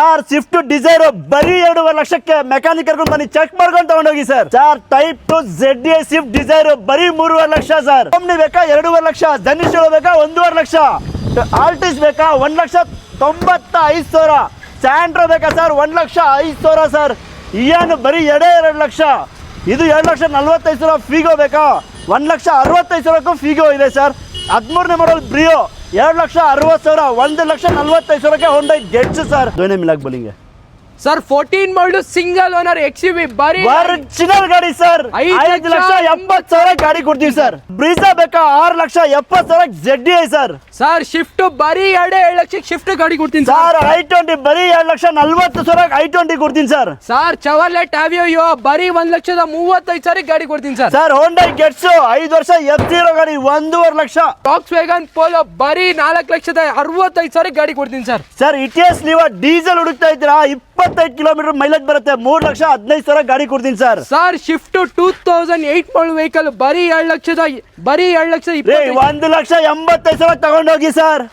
Sir Swift Dzire ಬರೀ 2.5 ಲಕ್ಷಕ್ಕೆ mechanic ಕರ್ಕೊಂಡು ಬನ್ನಿ ಚೆಕ್ ಮಾಡ್ಕೊಂಡು ತಗೊಂಡೋಗಿ sir. Type 2 ZA Swift Dzire ಬರೀ 3.5 ಲಕ್ಷ ಸರ್. ಕಂಪ್ನಿ ಬೇಕಾ 2.5 ಲಕ್ಷ, ಧನಿಷ್ ಬೇಕಾ 1.5 ಲಕ್ಷ, ಆಲ್ಟಿಸ್ ಬೇಕಾ 1,95,000, ಸ್ಯಾಂಟ್ರೋ ಬೇಕಾ ಸರ್ 1,05,000 ಸರ್. ಇಯಾನು ಬರೀ 2 ಲಕ್ಷ, ಇದು 2,45,000. ಫಿಗೋ ಬೇಕಾ 1,65,000ಕ್ಕೂ ಫಿಗೋ ಇದೆ ಸರ್. 13ನೇ ಮಾಡಲ್ ಬ್ರಿಯೋ 2,60,000, 1,45,000ಕ್ಕೆ ಹೊಂಡೈ ಗೆಟ್ಸ್ ಸರ್. ದೋನೆ ಮಿಲಾಕ್ ಬೋಲಿಂಗ್ sir 14 model single owner XUV ಬರೀ ಒರಿಜಿನಲ್ ಗಾಡಿ ಸರ್. 5,80,000 ಗಾಡಿ ಕೊಡ್ತೀವಿ ಸರ್. ಬ್ರೀಜಾ ಬೇಕಾ 6,70,000 ZDI ಸರ್. ಸರ್ ಶಿಫ್ಟ್ ಬರೀ 2.5 ಲಕ್ಷಕ್ಕೆ ಶಿಫ್ಟ್ ಗಾಡಿ ಕೊಡ್ತೀನಿ ಸರ್. i20 ಬರೀ 2,40,000 i20 ಕೊಡ್ತೀನಿ ಸರ್. ಸರ್ ಚವರ್ಲೆಟ್ ಅವಿಯೋ ಬರೀ 1,35,000 ಗಾಡಿ ಕೊಡ್ತೀನಿ ಸರ್. ಸರ್ ಹೋಂಡೈ ಗೆಟ್ಸ್ 5 ವರ್ಷ F0 ಗಾಡಿ 1.5 ಲಕ್ಷ. ಫಾಕ್ಸ್ ವ್ಯಾಗನ್ ಪೋಲೋ ಬರೀ 4,65,000 ಗಾಡಿ ಕೊಡ್ತೀನಿ ಸರ್. ಸರ್ ಇಟಿಎಸ್ ನೀವು ಡೀಸೆಲ್ ಹುಡುಕ್ತಾ ಇದ್ದೀರಾ, 25 ಕಿಲೋಮೀಟರ್ ಮೈಲೇಜ್ ಬರುತ್ತೆ, 3,15,000 ಗಾಡಿ ಕೊಡ್ತೀನಿ ಸರ್. ಸರ್ ಶಿಫ್ಟ್ 2008 ಮಾಡಲ್ ವೆಹಿಕಲ್ ಬರೀ 2,20,000 1,85,000 ತಗೊಂಡೋಗಿ ಸರ್.